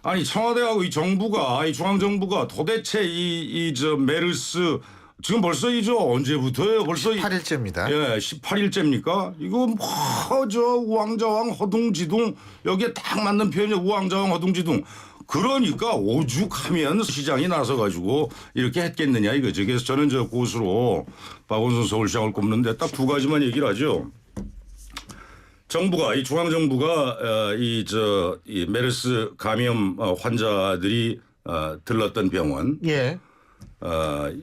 아니 청와대하고 이 정부가 이 중앙정부가 도대체 이 저 메르스 지금 벌써 이죠 언제부터예요? 벌써 18일째입니다. 예, 18일째입니까? 이거 뭐 저 우왕좌왕 허둥지둥 여기에 딱 맞는 표현이 우왕좌왕 허둥지둥. 그러니까 오죽하면 시장이 나서가지고 이렇게 했겠느냐 이거죠. 그래서 저는 저 고수로 박원순 서울시장을 꼽는데 딱 두 가지만 얘기를 하죠. 정부가 이 중앙 정부가 이 메르스 감염 환자들이 들렀던 병원, 예.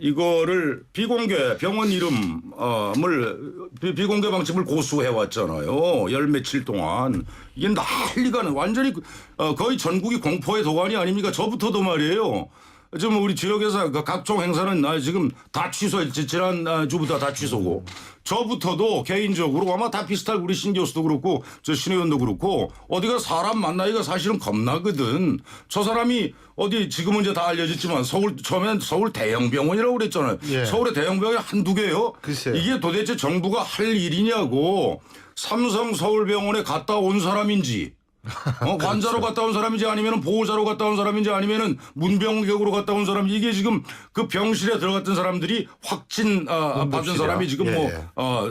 이거를 비공개 병원 이름을 비공개 방침을 고수해 왔잖아요. 열 며칠 동안 이게 난리가 나 완전히 거의 전국이 공포의 도가니 아닙니까? 저부터도 말이에요. 지금 우리 지역에서 각종 행사는 지금 다 취소했지. 지난 주부터 다 취소고. 저부터도 개인적으로 아마 다 비슷할 우리 신 교수도 그렇고 저 신 의원도 그렇고 어디가 사람 만나기가 사실은 겁나거든. 저 사람이 어디 지금은 이제 다 알려졌지만 처음엔 서울 대형병원이라고 그랬잖아요. 예. 서울의 대형병원이 한두 개요. 글쎄요. 이게 도대체 정부가 할 일이냐고. 삼성 서울병원에 갔다 온 사람인지 환자로 갔다 온 사람인지 아니면 보호자로 갔다 온 사람인지 아니면 문병격으로 갔다 온 사람인지 이게 지금 그 병실에 들어갔던 사람들이 확진 받은 사람이 지금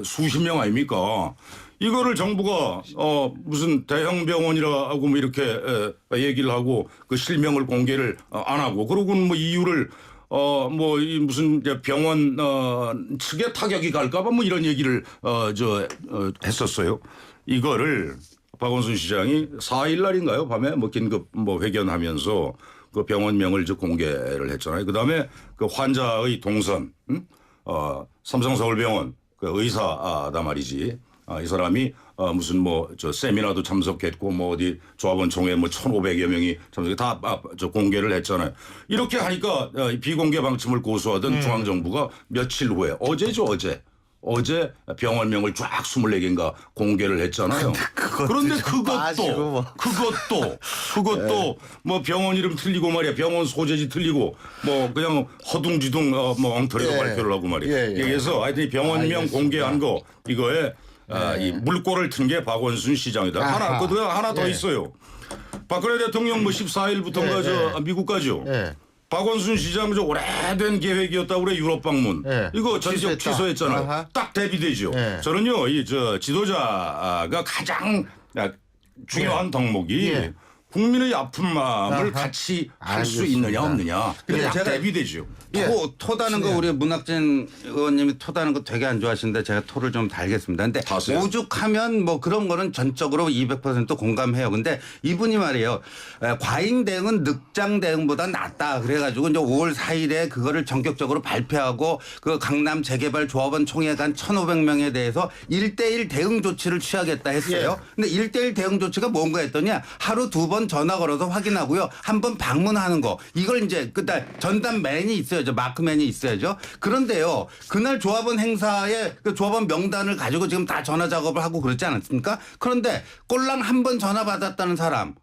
수십 명 아닙니까? 이거를 정부가 무슨 대형 병원이라고 뭐 이렇게 얘기를 하고 그 실명을 공개를 안 하고 그러고는 뭐 이유를 뭐 이 무슨 병원 측에 타격이 갈까봐 뭐 이런 얘기를 했었어요. 이거를 박원순 시장이 4일 날인가요? 밤에 뭐 긴급 뭐 회견하면서 그 병원명을 공개를 했잖아요. 그다음에 그 환자의 동선, 삼성서울병원 그 의사다 말이지. 이 사람이 무슨 뭐 저 세미나도 참석했고 뭐 어디 조합원 총회 뭐 1,500여 명이 참석해 다 공개를 했잖아요. 이렇게 하니까 비공개 방침을 고수하던 중앙정부가 며칠 후에 어제죠 어제 병원명을 쫙 24개인가 공개를 했잖아요. 그런데 그것도 뭐 병원 이름 틀리고 말이야. 병원 소재지 틀리고 뭐 그냥 허둥지둥 뭐 엉터리로 발표를 하고 말이야. 그래서 하여튼 병원명 공개한 거 이거에 이 물꼬를 튼 게 박원순 시장이다. 하나 더 있어요. 박근혜 대통령 뭐 14일부터인가 미국 가죠. 박원순 시장 저 오래된 계획이었다고 그래 유럽 방문. 이거 전격 취소했잖아요. 딱 대비되죠. 저는요 이 지도자가 가장 중요한 덕목이 국민의 아픈 마음을 같이 할 수 있느냐 없느냐. 근데 딱 대비되죠. 토다는 거 우리 문학진 의원님이 토다는 거 되게 안 좋아하시는데 제가 토를 좀 달겠습니다. 근데 오죽하면 뭐 그런 거는 전적으로 200% 공감해요. 근데 이분이 말이에요. 과잉 대응은 늑장 대응보다 낫다. 그래가지고 이제 5월 4일에 그거를 전격적으로 발표하고 그 강남 재개발 조합원 총회 간 1,500명에 대해서 1:1 대응 조치를 취하겠다 했어요. 근데 1:1 대응 조치가 뭔가 했더니 하루 2번 전화 걸어서 확인하고요. 한 번 방문하는 거. 이걸 이제 그날 전담맨이 있어야죠. 마크맨이 있어야죠. 그런데요. 그날 조합원 행사에 그 조합원 명단을 가지고 지금 다 전화 작업을 하고 그렇지 않았습니까? 그런데 꼴랑 한 번 전화 받았다는 사람.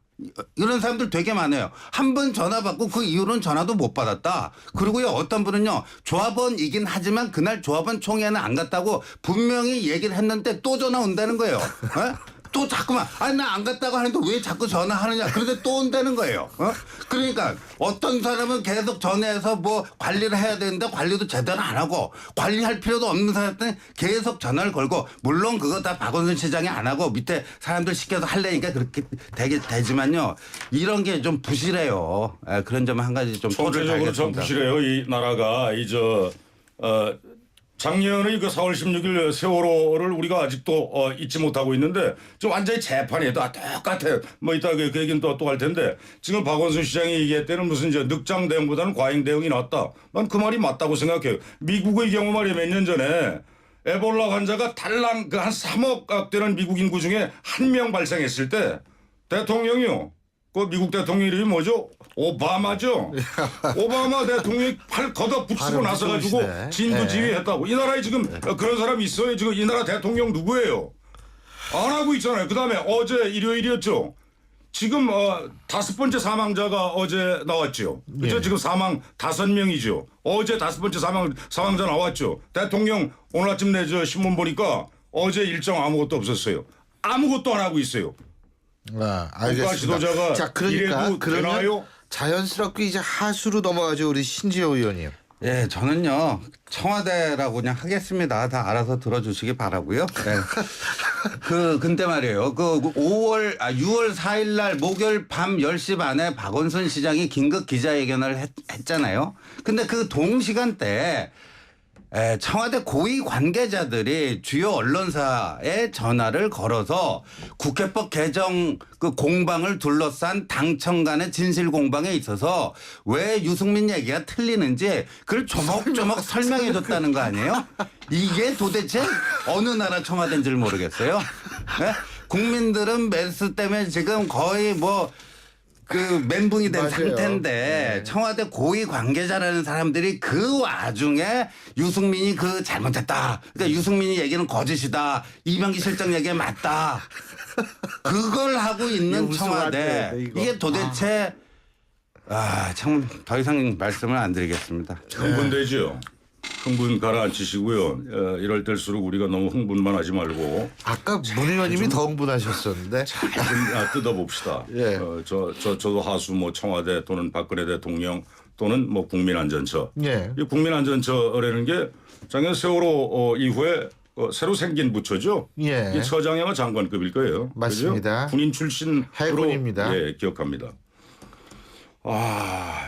이런 사람들 되게 많아요. 한 번 전화 받고 그 이후로는 전화도 못 받았다. 그리고요 어떤 분은요 조합원이긴 하지만 그날 조합원 총회는 안 갔다고 분명히 얘기를 했는데 또 전화 온다는 거예요. 또 자꾸만 아니 나 안 갔다고 하는데 왜 자꾸 전화하느냐. 그런데 또 온다는 거예요. 그러니까 어떤 사람은 계속 전화해서 뭐 관리를 해야 되는데 관리도 제대로 안 하고 관리할 필요도 없는 사람한테 계속 전화를 걸고 물론 그거 다 박원순 시장이 안 하고 밑에 사람들 시켜서 하려니까 그렇게 되지만요. 이런 게 좀 부실해요. 그런 점 한 가지 좀 토를 전체적으로 좀 달겠습니다. 부실해요. 이 나라가 작년의 그 4월 16일 세월호를 우리가 아직도 잊지 못하고 있는데 좀 완전히 재판이 똑같아. 뭐 이따 그 얘기는 또 할 텐데 지금 박원순 시장이 얘기했다는 무슨 이제 늑장 대응보다는 과잉 대응이 낫다. 난 그 말이 맞다고 생각해요. 미국의 경우 말이야 몇 년 전에 에볼라 환자가 달랑 그 한 3억 되는 미국 인구 중에 한 명 발생했을 때 대통령이요. 그 미국 대통령 이름이 뭐죠? 오바마죠. 오바마 대통령이 팔 걷어 붙이고 나서가지고 진두지휘했다고. 이 나라에 지금 그런 사람이 있어요. 지금 이 나라 대통령 누구예요? 안 하고 있잖아요. 그다음에 어제 일요일이었죠. 지금 5번째 사망자가 어제 나왔죠. 그죠? 지금 사망 5명이죠. 어제 5번째 사망자 나왔죠. 대통령 오늘 아침 내 신문 보니까 어제 일정 아무것도 없었어요. 아무것도 안 하고 있어요. 알겠습니다. 지도자가 자, 그러니까 이래도 그러면 되나요? 자연스럽게 이제 하수로 넘어가죠. 우리 신지호 의원님. 예, 저는요 청와대라고 그냥 하겠습니다. 다 알아서 들어주시기 바라고요. 네. 근데 말이에요. 6월 4일 날 목요일 밤 10시 반에 박원순 시장이 긴급 기자회견을 했잖아요. 근데 그 동시간대에 청와대 고위 관계자들이 주요 언론사에 전화를 걸어서 국회법 개정 그 공방을 둘러싼 당청 간의 진실 공방에 있어서 왜 유승민 얘기가 틀리는지 그걸 조목조목 설명해 줬다는 거 아니에요? 이게 도대체 어느 나라 청와대인지를 모르겠어요. 네? 국민들은 메르스 때문에 지금 거의 멘붕이 된 맞아요. 상태인데 청와대 고위 관계자라는 사람들이 그 와중에 유승민이 잘못했다. 그러니까 유승민이 얘기는 거짓이다. 이병기 실장 얘기 맞다. 그걸 하고 있는 청와대. 이게 도대체 참 더 이상 말씀을 안 드리겠습니다. 흥분되죠. 흥분 가라앉히시고요. 이럴 때일수록 우리가 너무 흥분만 하지 말고 아까 문 의원님이 더 흥분하셨었는데. 뜯어봅시다. 예. 저도 하수 청와대 또는 박근혜 대통령 또는 국민안전처. 예. 이 국민안전처라는 게 작년 세월호 이후에 새로 생긴 부처죠. 예. 이 처장이 아마 장관급일 거예요. 맞습니다. 그죠? 군인 출신으로 해군입니다. 예, 기억합니다.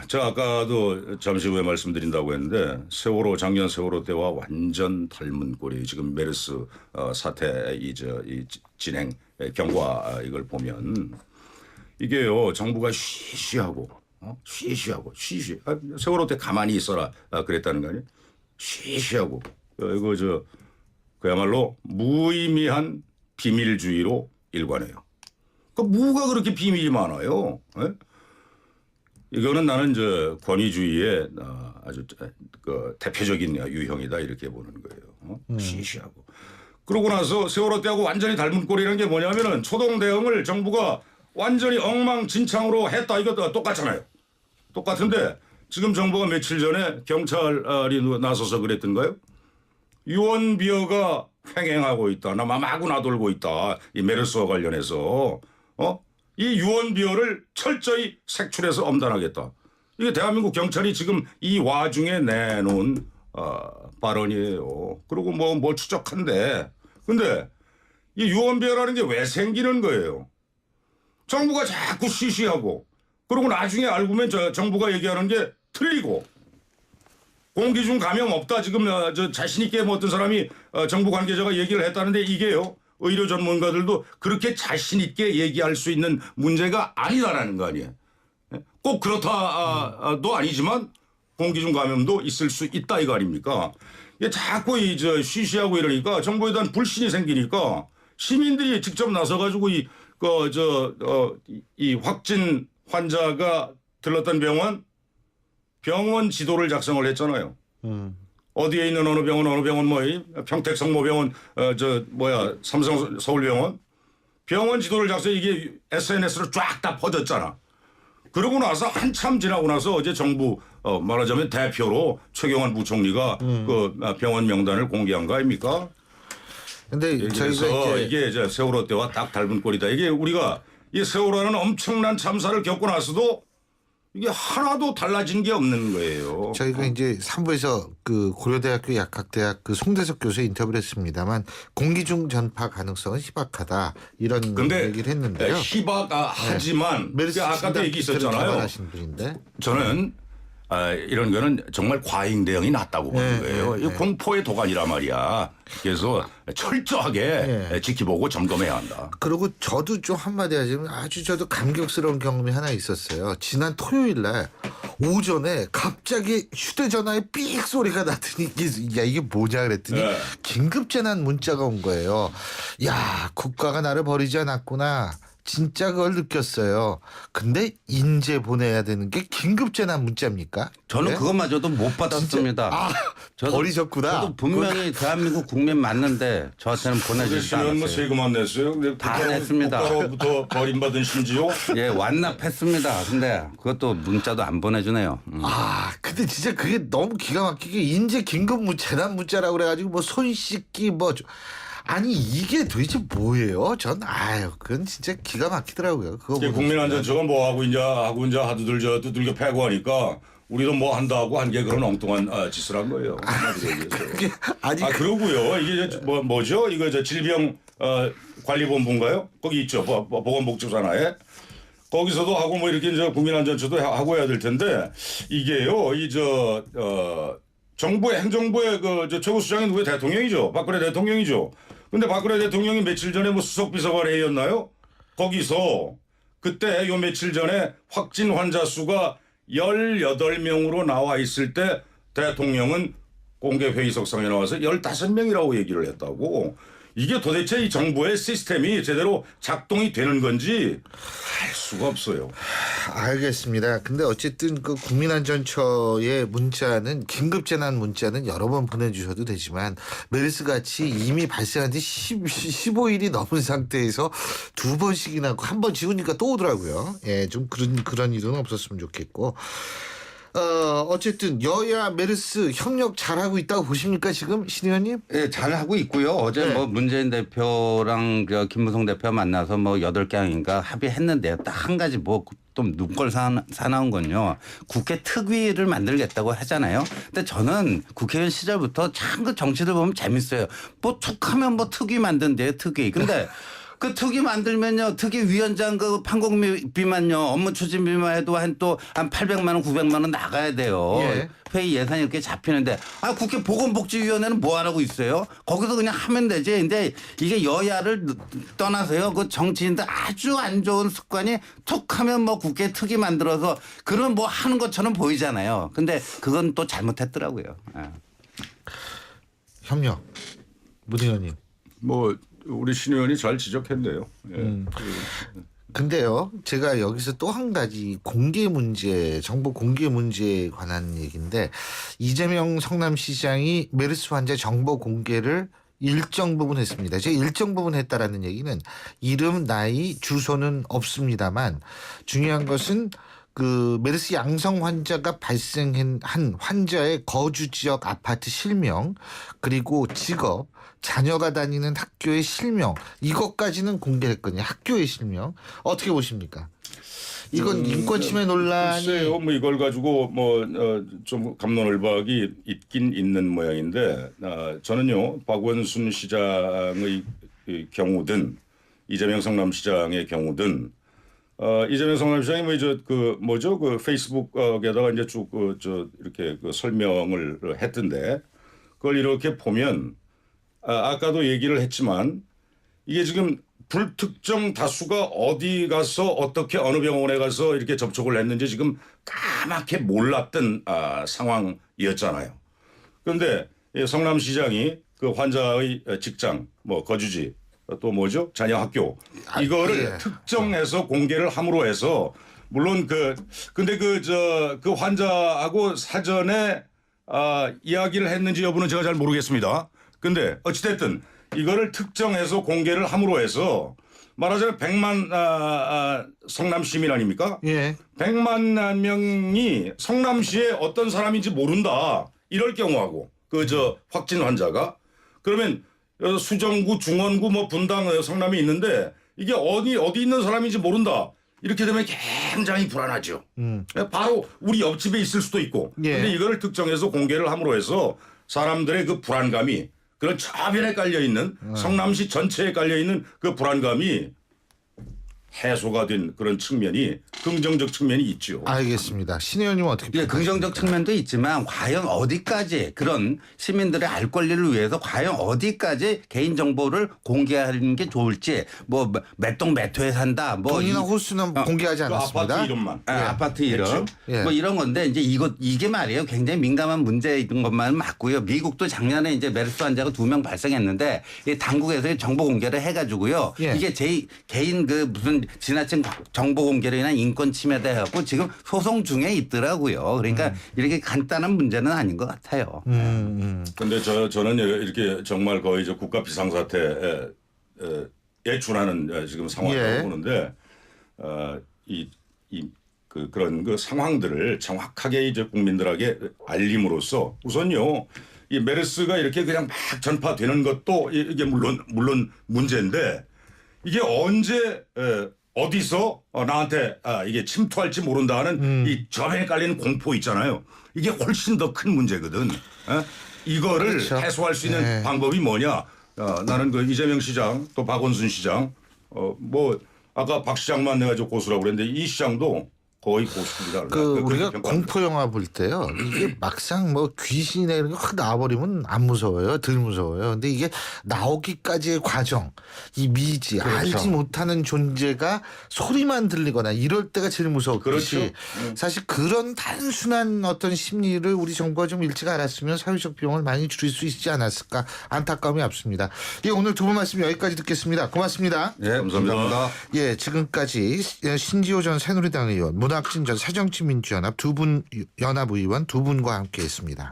제가 아까도 잠시 후에 말씀드린다고 했는데 작년 세월호 때와 완전 닮은 꼴이 지금 메르스 사태 이 진행 경과 이걸 보면 이게요 정부가 쉬쉬하고 세월호 때 가만히 있어라 그랬다는 거 아니에요? 쉬쉬하고 이거 그야말로 무의미한 비밀주의로 일관해요. 뭐가 그렇게 비밀이 많아요? 에? 이거는 나는 권위주의의 아주 대표적인 유형이다 이렇게 보는 거예요. 시시하고. 그러고 나서 세월호 때하고 완전히 닮은 꼴이라는 게 뭐냐면은 초동 대응을 정부가 완전히 엉망진창으로 했다 이것도 똑같잖아요. 똑같은데 지금 정부가 며칠 전에 경찰이 나서서 그랬던가요? 유언비어가 횡행하고 있다. 마구 나돌고 있다. 이 메르스와 관련해서. 이 유언비어를 철저히 색출해서 엄단하겠다. 이게 대한민국 경찰이 지금 이 와중에 내놓은 발언이에요. 그리고 뭘 추적한데. 근데 이 유언비어라는 게 왜 생기는 거예요? 정부가 자꾸 시시하고 그리고 나중에 알고 보면 정부가 얘기하는 게 틀리고 공기중 감염 없다. 지금 자신 있게 어떤 사람이 정부 관계자가 얘기를 했다는데 이게요. 의료 전문가들도 그렇게 자신 있게 얘기할 수 있는 문제가 아니다라는 거 아니에요. 꼭 그렇다도 아니지만 공기중 감염도 있을 수 있다 이거 아닙니까? 자꾸 쉬쉬하고 이러니까 정부에 대한 불신이 생기니까 시민들이 직접 나서가지고 이 확진 환자가 들렀던 병원 지도를 작성을 했잖아요. 어디에 있는 어느 병원 평택 성모병원 삼성 서울병원 병원 지도를 작성해 이게 SNS로 쫙 다 퍼졌잖아. 그러고 나서 한참 지나고 나서 어제 정부 말하자면 대표로 최경환 부총리가 병원 명단을 공개한 거 아닙니까? 근데 저희가 이게 세월호 때와 딱 닮은 꼴이다. 이게 우리가 이 세월호라는 엄청난 참사를 겪고 나서도 이게 하나도 달라진 게 없는 거예요. 저희가 이제 3부에서 고려대학교 약학대학 송대석 교수 인터뷰를 했습니다만 공기중 전파 가능성은 희박하다 이런 얘기를 했는데요. 희박하지만 아까도 얘기 있었잖아요. 저는 이런 거는 정말 과잉 대응이 낫다고 보는 거예요. 이 공포의 도가니란 말이야. 그래서 철저하게 지켜보고 점검해야 한다. 그리고 저도 좀 한마디 하자면 저도 감격스러운 경험이 하나 있었어요. 지난 토요일 날 오전에 갑자기 휴대전화에 삑 소리가 나더니 이게 뭐냐 그랬더니 긴급재난 문자가 온 거예요. 야, 국가가 나를 버리지 않았구나. 진짜 그걸 느꼈어요. 근데 인제 보내야 되는 게 긴급재난 문자입니까? 저는 그것마저도 못 받았습니다. 저도 버리셨구나. 저도 분명히 대한민국 국민 맞는데 저한테는 보내주지 않았어요. 세금 안 냈어요? 다 냈습니다. 국가로부터 버림받은 심지어? 예, 완납했습니다. 근데 그것도 문자도 안 보내주네요. 근데 진짜 그게 너무 기가 막히게 인제 긴급 재난 문자라고 그래가지고 손 씻기 아니 이게 도대체 뭐예요? 그건 진짜 기가 막히더라고요. 그거 이제 보니까. 국민안전처가 뭐 하고 이제 두들겨 패고 하니까 우리도 뭐 한다고 한 게 그런 엉뚱한 짓을 한 거예요. 그러고요. 이게 뭐죠? 이거 질병 관리본부인가요? 거기 있죠. 보건복지부 산하에. 거기서도 하고 뭐 이렇게 이제 국민안전처도 하고 해야 될 텐데 이게요. 정부의 행정부의 최고 수장이 누구예요? 대통령이죠. 박근혜 대통령이죠. 근데 박근혜 대통령이 며칠 전에 뭐 수석비서관회의였나요? 거기서 그때 요 며칠 전에 확진 환자 수가 18명으로 나와 있을 때 대통령은 공개 회의석상에 나와서 15명이라고 얘기를 했다고. 이게 도대체 이 정부의 시스템이 제대로 작동이 되는 건지 알 수가 없어요. 알겠습니다. 근데 어쨌든 그 국민안전처의 문자는 긴급재난 문자는 여러 번 보내주셔도 되지만 메르스 같이 이미 발생한 지 15일이 넘은 상태에서 2번씩이나 한 번 지우니까 또 오더라고요. 예, 좀 그런 일은 없었으면 좋겠고. 어쨌든 여야 메르스 협력 잘하고 있다고 보십니까 지금 신 의원님? 예, 잘하고 있고요. 어제 네. 뭐 문재인 대표랑 김무성 대표 만나서 뭐 8강인가 합의했는데요. 딱 한 가지 뭐 또 눈꼴 사나운 건요. 국회 특위를 만들겠다고 하잖아요. 근데 저는 국회의원 시절부터 참 그 정치를 보면 재밌어요. 뭐 툭하면 뭐 특위 만든대요. 특위. 근데 그 특위 만들면요. 특위 위원장 그 판공비만요. 업무 추진비만 해도 한 800만 원, 900만 원 나가야 돼요. 예. 회의 예산이 이렇게 잡히는데 국회 보건복지위원회는 뭐 하라고 있어요? 거기서 그냥 하면 되지. 근데 이게 여야를 떠나서요. 그 정치인들 아주 안 좋은 습관이 툭 하면 뭐 국회 특위 만들어서 그런 뭐 하는 것처럼 보이잖아요. 근데 그건 또 잘못했더라고요. 예. 협력. 문 의원님. 뭐 우리 신 의원이 잘 지적했네요. 예. 근데요, 제가 여기서 또 한 가지 공개 문제, 정보 공개 문제에 관한 얘기인데 이재명 성남시장이 메르스 환자 정보 공개를 일정 부분 했습니다. 제 일정 부분 했다라는 얘기는 이름, 나이, 주소는 없습니다만 중요한 것은 그 메르스 양성 환자가 발생한 환자의 거주 지역 아파트 실명 그리고 직업 자녀가 다니는 학교의 실명 이것까지는 공개했거든요. 학교의 실명 어떻게 보십니까? 이건 인권침해 논란이 글쎄요. 뭐 이걸 가지고 좀 갑론을박이 있긴 있는 모양인데 저는요 박원순 시장의 경우든 이재명 성남시장의 경우든 이재명 성남시장이 그 페이스북에다가 이제 쭉 이렇게 설명을 했던데 그걸 이렇게 보면 아까도 얘기를 했지만 이게 지금 불특정 다수가 어디 가서 어떻게 어느 병원에 가서 이렇게 접촉을 했는지 지금 까맣게 몰랐던 상황이었잖아요. 그런데 성남시장이 그 환자의 직장, 거주지 또 자녀 학교 이거를 특정해서 공개를 함으로 해서 물론 근데 그 환자하고 사전에 이야기를 했는지 여부는 제가 잘 모르겠습니다. 근데 어찌됐든 이거를 특정해서 공개를 함으로 해서 말하자면 100만 성남 시민 아닙니까? 예. 100만 명이 성남시에 어떤 사람인지 모른다. 이럴 경우하고 확진 환자가 그러면 수정구, 중원구, 분당, 성남이 있는데 이게 어디 있는 사람인지 모른다. 이렇게 되면 굉장히 불안하죠. 바로 우리 옆집에 있을 수도 있고. 예. 근데 이거를 특정해서 공개를 함으로 해서 사람들의 그 불안감이 그런 저변에 깔려 있는 성남시 전체에 깔려 있는 그 불안감이 해소가 된 그런 측면이 긍정적 측면이 있죠. 알겠습니다. 신 의원님은 어떻게 예, 보십니까? 긍정적 측면도 있지만 과연 어디까지 그런 시민들의 알 권리를 위해서 과연 어디까지 개인 정보를 공개하는 게 좋을지 몇 동 몇 호에 산다 동이나 호수는 공개하지 않았습니다. 아파트 이름만. 아파트 이름 그렇죠? 예. 이런 건데 이제 이게 말이에요. 굉장히 민감한 문제인 것만 맞고요. 미국도 작년에 이제 메르스 환자가 2명 발생했는데 이 당국에서 정보 공개를 해가지고요. 예. 이게 개인 무슨 지나친 정보 공개로 인한 인권 침해다 해갖고 지금 소송 중에 있더라고요. 그러니까 이렇게 간단한 문제는 아닌 것 같아요. 근데 저는 이렇게 정말 거의 국가 비상사태에 준하는 지금 상황이라고 예. 보는데 그런 상황들을 정확하게 국민들에게 알림으로써 우선요 이 메르스가 이렇게 그냥 막 전파되는 것도 이게 물론 문제인데 이게 언제 어디서 나한테 이게 침투할지 모른다는 이 저변에 깔리는 공포 있잖아요. 이게 훨씬 더 큰 문제거든. 이거를 그렇죠. 해소할 수 있는 네. 방법이 뭐냐? 나는 그 이재명 시장 또 박원순 시장 뭐 아까 박 시장만 내가지고 고수라고 그랬는데 이 시장도 거의 고수입니다. 우리가 공포 영화 볼 때요. 이게 막상 뭐 귀신이나 이런 거 확 나와버리면 안 무서워요. 덜 무서워요. 근데 이게 나오기까지의 과정, 이 미지, 그렇죠. 알지 못하는 존재가 소리만 들리거나 이럴 때가 제일 무서웠듯이 그렇죠. 사실 그런 단순한 어떤 심리를 우리 정부가 좀 일찍 알았으면 사회적 비용을 많이 줄일 수 있지 않았을까 안타까움이 앞섭니다. 예, 오늘 두 분 말씀 여기까지 듣겠습니다. 고맙습니다. 네, 감사합니다. 예, 지금까지 신지호 전 새누리당 의원, 문학진 전 새정치민주연합 두 분 연합 의원 두 분과 함께했습니다.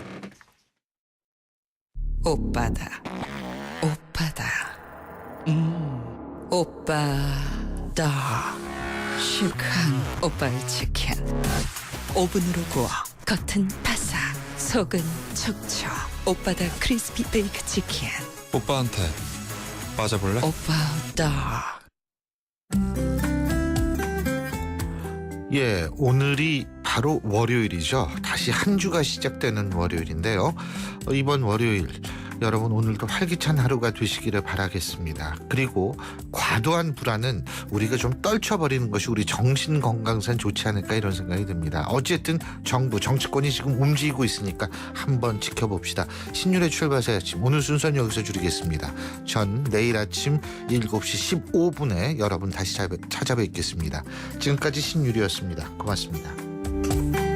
오빠다. 오빠다. 시크한 오빠의 치킨. 오븐으로 구워. 겉은 바삭, 속은 촉촉. 오빠다 크리스피 베이크 치킨. 오빠한테 빠져볼래? 오빠다. 예, 오늘이 바로 월요일이죠. 다시 한 주가 시작되는 월요일인데요. 이번 월요일 여러분 오늘도 활기찬 하루가 되시기를 바라겠습니다. 그리고 과도한 불안은 우리가 좀 떨쳐버리는 것이 우리 정신 건강상 좋지 않을까 이런 생각이 듭니다. 어쨌든 정부, 정치권이 지금 움직이고 있으니까 한번 지켜봅시다. 신율의 출발새 아침 오늘 순서는 여기서 줄이겠습니다. 전 내일 아침 7시 15분에 여러분 다시 찾아뵙겠습니다. 지금까지 신율이었습니다. 고맙습니다.